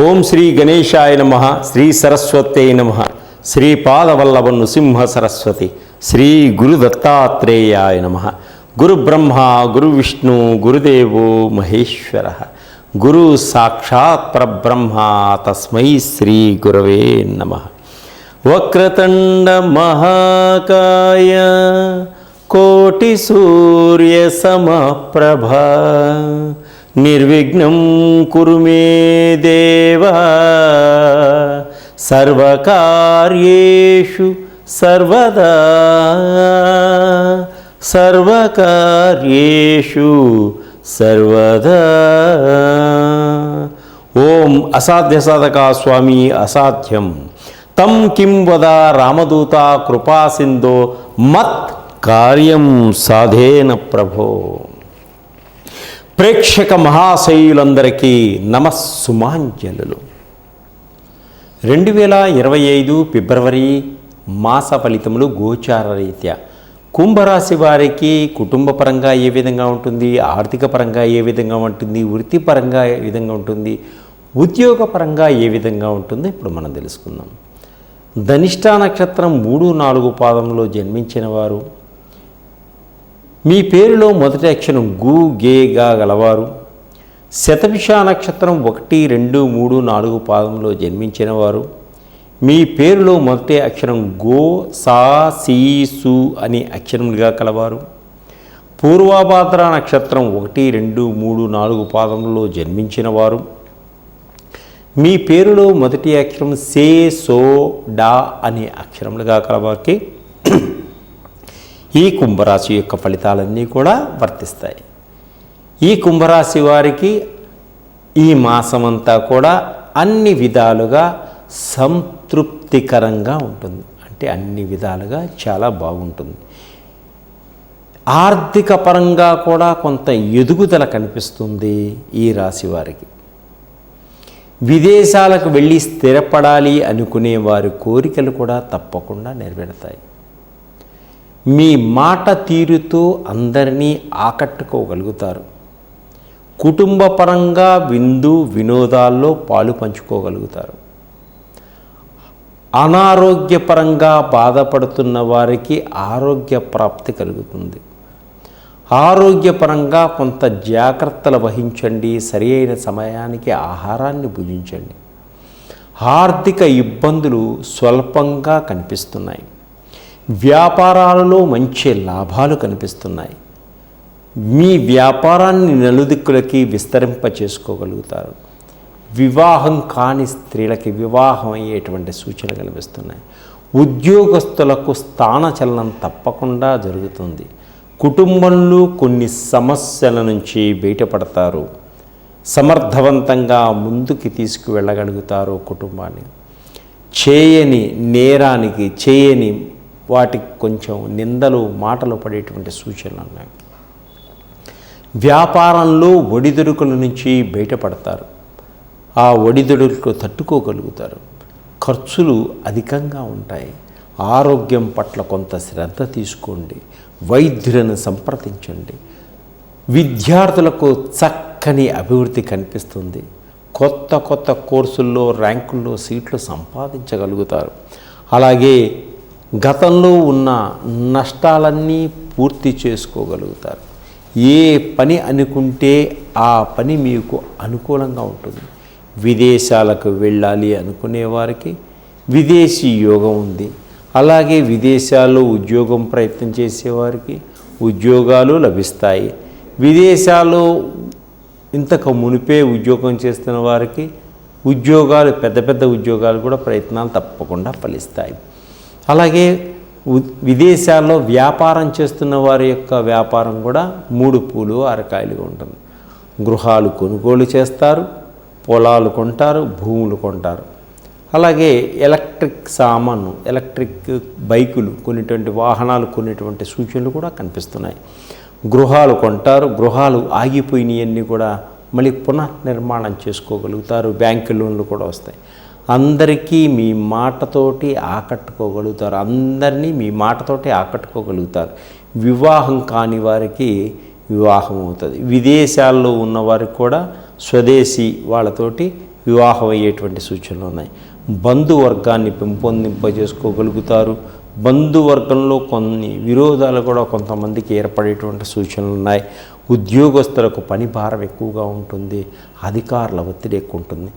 ఓం శ్రీ గణేశాయ నమః. శ్రీ సరస్వతే నమః. శ్రీపాదవల్లభ నృసింహ సరస్వతి. శ్రీ గురు దత్తాత్రేయాయ నమః. గురు బ్రహ్మ గురు విష్ణు గురుదేవో మహేశ్వర. గురు సాక్షాత్ పరబ్రహ్మ తస్మై శ్రీ గురవే నమః. వక్రతుండ మహాకాయ కోటి సూర్య సమప్రభ నిర్విఘ్నం కురు మే దేవ సర్వకార్యేషు సర్వదా సర్వకార్యేషు సర్వదా. ఓం అసాధ్య సాధక స్వామి అసాధ్యం తం కిం వద రామదూత కృపాసింధో మత్ కార్యం సాధేన ప్రభో. ప్రేక్షక మహాశయులందరికీ నమస్సుమాంజలు. 2025 ఫిబ్రవరి మాస ఫలితములు గోచార రీత్యా కుంభరాశి వారికి కుటుంబపరంగా ఏ విధంగా ఉంటుంది, ఆర్థిక పరంగా ఏ విధంగా ఉంటుంది, వృత్తిపరంగా ఏ విధంగా ఉంటుంది, ఉద్యోగపరంగా ఏ విధంగా ఉంటుందో ఇప్పుడు మనం తెలుసుకుందాం. ధనిష్ఠా నక్షత్రం 3-4 పాదంలో జన్మించిన వారు, మీ పేరులో మొదటి అక్షరం గు గే గా గలవారు, శతభిష నక్షత్రం 1, 2, 3, 4 పాదంలో జన్మించిన వారు, మీ పేరులో మొదటి అక్షరం గో సా సీ సు అనే అక్షరములుగా కలవారు, పూర్వభాద్ర నక్షత్రం 1, 2, 3, 4 పాదంలో జన్మించిన వారు, మీ పేరులో మొదటి అక్షరం సే సో డా అనే అక్షరములుగా కలవారికి ఈ కుంభరాశి యొక్క ఫలితాలన్నీ కూడా వర్తిస్తాయి. ఈ కుంభరాశి వారికి ఈ మాసమంతా కూడా అన్ని విధాలుగా సంతృప్తికరంగా ఉంటుంది. అంటే అన్ని విధాలుగా చాలా బాగుంటుంది. ఆర్థిక పరంగా కూడా కొంత ఎదుగుదల కనిపిస్తుంది ఈ రాశి వారికి. విదేశాలకు వెళ్ళి స్థిరపడాలి అనుకునే వారి కోరికలు కూడా తప్పకుండా నెరవేరుతాయి. మీ మాట తీరుతో అందరినీ ఆకట్టుకోగలుగుతారు. కుటుంబ పరంగా విందు వినోదాల్లో పాలు పంచుకోగలుగుతారు. అనారోగ్యపరంగా బాధపడుతున్న వారికి ఆరోగ్య ప్రాప్తి కలుగుతుంది. ఆరోగ్యపరంగా కొంత జాగ్రత్తలు వహించండి. సరి అయిన సమయానికి ఆహారాన్ని భుజించండి. ఆర్థిక ఇబ్బందులు స్వల్పంగా కనిపిస్తున్నాయి. వ్యాపారాలలో మంచి లాభాలు కనిపిస్తున్నాయి. మీ వ్యాపారాన్ని నలుదిక్కులకి విస్తరింప చేసుకోగలుగుతారు. వివాహం కాని స్త్రీలకి వివాహం అయ్యేటువంటి సూచనలు కనిపిస్తున్నాయి. ఉద్యోగస్తులకు స్థానచలనం తప్పకుండా జరుగుతుంది. కుటుంబంలో కొన్ని సమస్యల నుంచి బయటపడతారు. సమర్థవంతంగా ముందుకు తీసుకువెళ్ళగలుగుతారు. కుటుంబాన్ని చేయని నేరానికి చేయని వాటికి కొంచెం నిందలు మాటలు పడేటువంటి సూచనలు ఉన్నాయి. వ్యాపారంలో ఒడిదుడుకుల నుంచి బయటపడతారు. ఆ ఒడిదుడుకులు తట్టుకోగలుగుతారు. ఖర్చులు అధికంగా ఉంటాయి. ఆరోగ్యం పట్ల కొంత శ్రద్ధ తీసుకోండి. వైద్యులను సంప్రదించండి. విద్యార్థులకు చక్కని అభివృద్ధి కనిపిస్తుంది. కొత్త కొత్త కోర్సుల్లో ర్యాంకుల్లో సీట్లు సంపాదించగలుగుతారు. అలాగే గతంలో ఉన్న నష్టాలన్నీ పూర్తి చేసుకోగలుగుతారు. ఏ పని అనుకుంటే ఆ పని మీకు అనుకూలంగా ఉంటుంది. విదేశాలకు వెళ్ళాలి అనుకునే వారికి విదేశీ యోగం ఉంది. అలాగే విదేశాల్లో ఉద్యోగం ప్రయత్నం చేసేవారికి ఉద్యోగాలు లభిస్తాయి. విదేశాల్లో ఇంతకు మునిపే ఉద్యోగం చేస్తున్న వారికి ఉద్యోగాలు పెద్ద పెద్ద ఉద్యోగాలు కూడా ప్రయత్నాలు తప్పకుండా ఫలిస్తాయి. అలాగే విదేశాల్లో వ్యాపారం చేస్తున్న వారి యొక్క వ్యాపారం కూడా 3 పూలు 6 కాయలుగా ఉంటుంది. గృహాలు కొనుగోలు చేస్తారు, పొలాలు కొంటారు, భూములు కొంటారు. అలాగే ఎలక్ట్రిక్ సామాను, ఎలక్ట్రిక్ బైకులు కొనేటువంటి వాహనాలు కొనేటువంటి సూచనలు కూడా కనిపిస్తున్నాయి. గృహాలు కొంటారు. గృహాలు ఆగిపోయినవన్నీ కూడా మళ్ళీ పునర్నిర్మాణం చేసుకోగలుగుతారు. బ్యాంకు లోన్లు కూడా వస్తాయి. అందరికీ మీ మాటతోటి ఆకట్టుకోగలుగుతారు. అందరినీ మీ మాటతోటి ఆకట్టుకోగలుగుతారు. వివాహం కాని వారికి వివాహం అవుతుంది. విదేశాల్లో ఉన్నవారికి కూడా స్వదేశీ వాళ్ళతోటి వివాహం అయ్యేటువంటి సూచనలు ఉన్నాయి. బంధువర్గాన్ని పెంపొందింపజేసుకోగలుగుతారు. బంధువర్గంలో కొన్ని విరోధాలు కూడా కొంతమందికి ఏర్పడేటువంటి సూచనలు ఉన్నాయి. ఉద్యోగస్తులకు పని భారం ఎక్కువగా ఉంటుంది, అధికారుల ఒత్తిడి ఎక్కువ ఉంటుంది.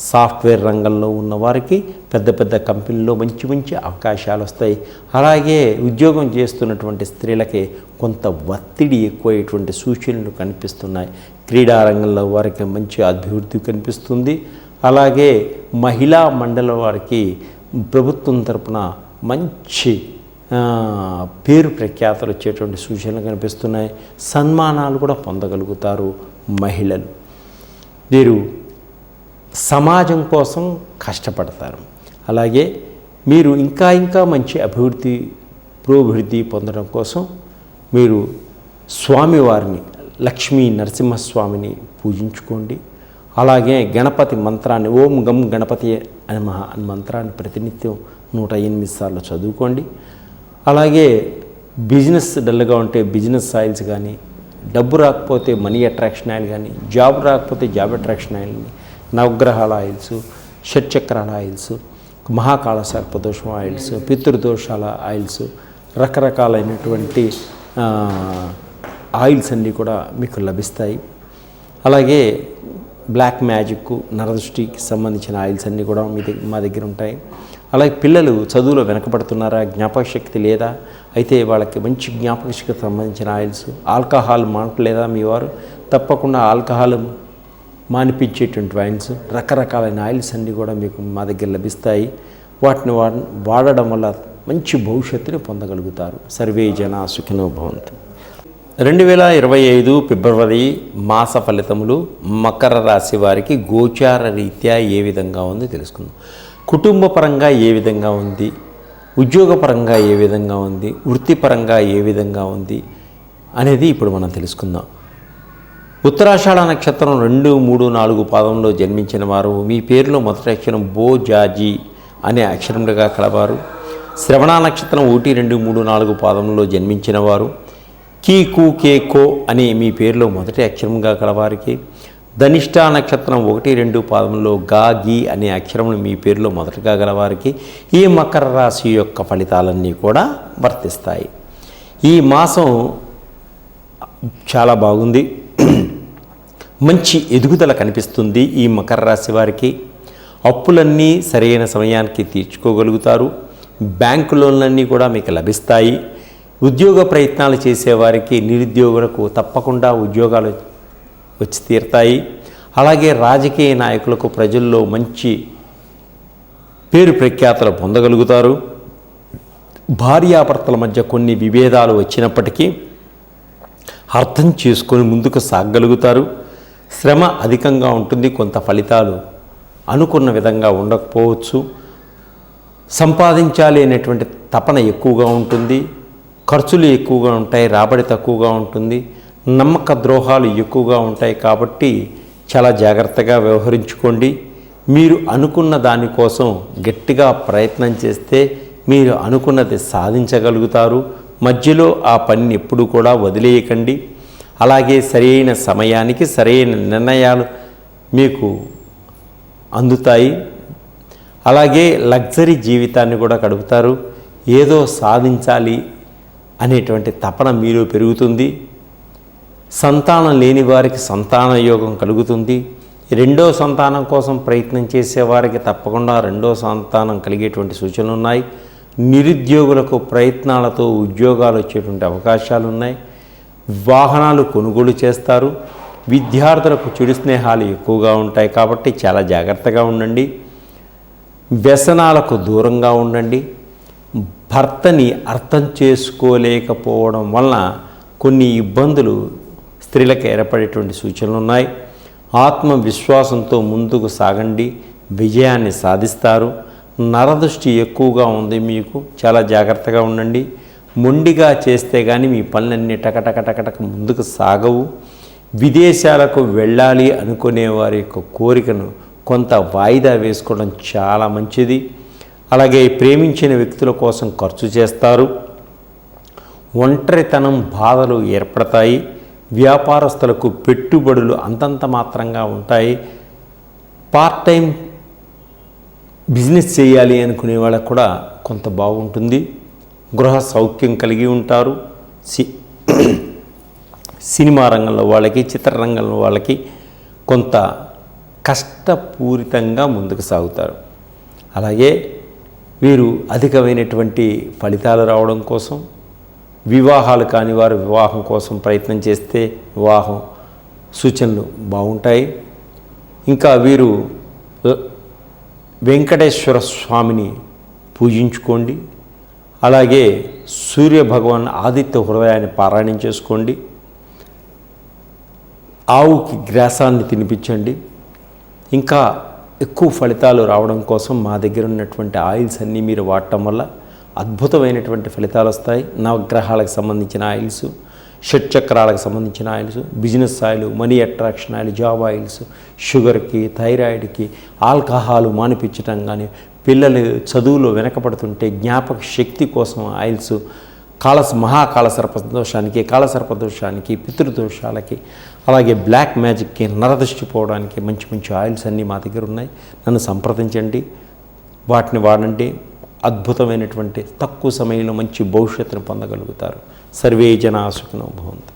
సాఫ్ట్వేర్ రంగంలో ఉన్న వారికి పెద్ద పెద్ద కంపెనీల్లో మంచి మంచి అవకాశాలు వస్తాయి. అలాగే ఉద్యోగం చేస్తున్నటువంటి స్త్రీలకి కొంత ఒత్తిడి ఎక్కువయ్యేటువంటి సూచనలు కనిపిస్తున్నాయి. క్రీడా రంగంలో వారికి మంచి అభివృద్ధి కనిపిస్తుంది. అలాగే మహిళా మండలి వారికి ప్రభుత్వం తరపున మంచి పేరు ప్రఖ్యాతలు వచ్చేటువంటి సూచనలు కనిపిస్తున్నాయి. సన్మానాలు కూడా పొందగలుగుతారు మహిళలు. వీరు సమాజం కోసం కష్టపడతారు. అలాగే మీరు ఇంకా ఇంకా మంచి పురోభివృద్ధి పొందడం కోసం మీరు స్వామివారిని లక్ష్మీ నరసింహస్వామిని పూజించుకోండి. అలాగే గణపతి మంత్రాన్ని ఓం గం గణపతి అని మంత్రాన్ని ప్రతినిత్యం 108 సార్లు చదువుకోండి. అలాగే బిజినెస్ డల్గా ఉంటే బిజినెస్ ఆయిల్స్ కానీ, డబ్బు రాకపోతే మనీ అట్రాక్షన్ ఆయిల్ కానీ, జాబ్ రాకపోతే జాబ్ అట్రాక్షన్ ఆయిల్, నవగ్రహాల ఆయిల్స్, షట్చక్రాల ఆయిల్స్, మహాకాళ సర్పదోషం ఆయిల్స్, పితృదోషాల ఆయిల్స్, రకరకాలైనటువంటి ఆయిల్స్ అన్నీ కూడా మీకు లభిస్తాయి. అలాగే బ్లాక్ మ్యాజిక్, నరదృష్టికి సంబంధించిన ఆయిల్స్ అన్నీ కూడా మా దగ్గర ఉంటాయి. అలాగే పిల్లలు చదువులో వెనకబడుతున్నారా, జ్ఞాపక శక్తి లేదా, అయితే వాళ్ళకి మంచి జ్ఞాపక శక్తికి సంబంధించిన ఆయిల్స్. ఆల్కహాల్ మానట్లేదా మీ వారు, తప్పకుండా ఆల్కహాల్ మానిపించేటువంటి ఆయిల్స్, రకరకాలైన ఆయిల్స్ అన్నీ కూడా మీకు మా దగ్గర లభిస్తాయి. వాటిని వాడడం వల్ల మంచి భవిష్యత్తుని పొందగలుగుతారు. సర్వే జనా సుఖినో భవంతు. 2025 ఫిబ్రవరి మాస ఫలితములు మకర రాశి వారికి గోచార రీత్యా ఏ విధంగా ఉంది తెలుసుకుందాం. కుటుంబ పరంగా ఏ విధంగా ఉంది, ఉద్యోగపరంగా ఏ విధంగా ఉంది, వృత్తిపరంగా ఏ విధంగా ఉంది అనేది ఇప్పుడు మనం తెలుసుకుందాం. ఉత్తరాషాఢ నక్షత్రం 2, 3, 4 పాదంలో జన్మించిన వారు మీ పేరులో మొదటి అక్షరం బో జాజీ అనే అక్షరములుగా కలవారు. శ్రవణ నక్షత్రం 1, 2, 3, 4 పాదంలో జన్మించిన వారు కీ కు కే కో అని మీ పేరులో మొదటి అక్షరంగా కలవారికి, ధనిష్ఠ నక్షత్రం 1, 2 పాదంలో గా గీ అనే అక్షరములు మీ పేరులో మొదటగా గలవారికి ఈ మకర రాశి యొక్క ఫలితాలన్నీ కూడా వర్తిస్తాయి. ఈ మాసం చాలా బాగుంది. మంచి ఎదుగుదల కనిపిస్తుంది. ఈ మకర రాశి వారికి అప్పులన్నీ సరైన సమయానికి తీర్చుకోగలుగుతారు. బ్యాంకు లోన్లన్నీ కూడా మీకు లభిస్తాయి. ఉద్యోగ ప్రయత్నాలు చేసేవారికి, నిరుద్యోగులకు తప్పకుండా ఉద్యోగాలు వచ్చి తీరుతాయి. అలాగే రాజకీయ నాయకులకు ప్రజల్లో మంచి పేరు ప్రఖ్యాతలు పొందగలుగుతారు. భార్యాభర్తల మధ్య కొన్ని విభేదాలు వచ్చినప్పటికీ అర్థం చేసుకొని ముందుకు సాగగలుగుతారు. శ్రమ అధికంగా ఉంటుంది. కొంత ఫలితాలు అనుకున్న విధంగా ఉండకపోవచ్చు. సంపాదించాలి అనేటువంటి తపన ఎక్కువగా ఉంటుంది. ఖర్చులు ఎక్కువగా ఉంటాయి, రాబడి తక్కువగా ఉంటుంది. నమ్మక ద్రోహాలు ఎక్కువగా ఉంటాయి. కాబట్టి చాలా జాగ్రత్తగా వ్యవహరించుకోండి. మీరు అనుకున్న దానికోసం గట్టిగా ప్రయత్నం చేస్తే మీరు అనుకున్నది సాధించగలుగుతారు. మధ్యలో ఆ పనిని ఎప్పుడు కూడా వదిలేయకండి. అలాగే సరైన సమయానికి సరైన నిర్ణయాలు మీకు అందుతాయి. అలాగే లగ్జరీ జీవితాన్ని కూడా గడుపుతారు. ఏదో సాధించాలి అనేటువంటి తపన మీలో పెరుగుతుంది. సంతానం లేని వారికి సంతాన యోగం కలుగుతుంది. రెండో సంతానం కోసం ప్రయత్నం చేసేవారికి తప్పకుండా రెండో సంతానం కలిగేటువంటి సూచనలు ఉన్నాయి. నిరుద్యోగులకు ప్రయత్నాలతో ఉద్యోగాలు వచ్చేటువంటి అవకాశాలు ఉన్నాయి. వాహనాలు కొనుగోలు చేస్తారు. విద్యార్థులకు చెడు స్నేహాలు ఎక్కువగా ఉంటాయి. కాబట్టి చాలా జాగ్రత్తగా ఉండండి. వ్యసనాలకు దూరంగా ఉండండి. భర్తని అర్థం చేసుకోలేకపోవడం వలన కొన్ని ఇబ్బందులు స్త్రీలకు ఏర్పడేటువంటి సూచనలు ఉన్నాయి. ఆత్మవిశ్వాసంతో ముందుకు సాగండి. విజయాన్ని సాధిస్తారు. నరదృష్టి ఎక్కువగా ఉంది. మీకు చాలా జాగ్రత్తగా ఉండండి. మొండిగా చేస్తే కానీ మీ పనులన్నీ టకటక ముందుకు సాగవు. విదేశాలకు వెళ్ళాలి అనుకునే వారి యొక్క కోరికను కొంత వాయిదా వేసుకోవడం చాలా మంచిది. అలాగే ప్రేమించిన వ్యక్తుల కోసం ఖర్చు చేస్తారు. ఒంటరితనం బాధలు ఏర్పడతాయి. వ్యాపారస్తులకు పెట్టుబడులు అంతంత మాత్రంగా ఉంటాయి. పార్ట్ టైం బిజినెస్ చేయాలి అనుకునే వాళ్ళకు కూడా కొంత బాగుంటుంది. గృహ సౌఖ్యం కలిగి ఉంటారు. సినిమా రంగంలో వాళ్ళకి, చిత్రరంగంలో వాళ్ళకి కొంత కష్టపూరితంగా ముందుకు సాగుతారు. అలాగే వీరు అధికమైనటువంటి ఫలితాలు రావడం కోసం, వివాహాలు కాని వారు వివాహం కోసం ప్రయత్నం చేస్తే వివాహం సూచనలు బాగుంటాయి. ఇంకా వీరు వెంకటేశ్వర స్వామిని పూజించుకోండి. అలాగే సూర్య భగవాన్ ఆదిత్య హృదయాన్ని పారాయణం చేసుకోండి. ఆవుకి గ్రాసాన్ని తినిపించండి. ఇంకా ఎక్కువ ఫలితాలు రావడం కోసం మా దగ్గర ఉన్నటువంటి ఆయిల్స్ అన్నీ మీరు వాడటం వల్ల అద్భుతమైనటువంటి ఫలితాలు వస్తాయి. నవగ్రహాలకు సంబంధించిన ఆయిల్స్, షట్చక్రాలకు సంబంధించిన oils, business oil, money attraction oil, job oils, షుగర్కి, థైరాయిడ్కి, ఆల్కహాల్ మానిపించడం కానీ, పిల్లలు చదువులో వెనకబడుతుంటే జ్ఞాపక శక్తి కోసం ఆయిల్స్, మహాకాళసర్పదోషానికి, కాళసర్పదోషానికి, పితృదోషాలకి, అలాగే బ్లాక్ మ్యాజిక్కి, నరదృష్టి పోవడానికి మంచి మంచి ఆయిల్స్ అన్నీ మా దగ్గర ఉన్నాయి. నన్ను సంప్రదించండి, వాటిని వాడండి. అద్భుతమైనటువంటి తక్కువ సమయంలో మంచి భవిష్యత్తును పొందగలుగుతారు. సర్వే జనా సుఖినో భవంతు.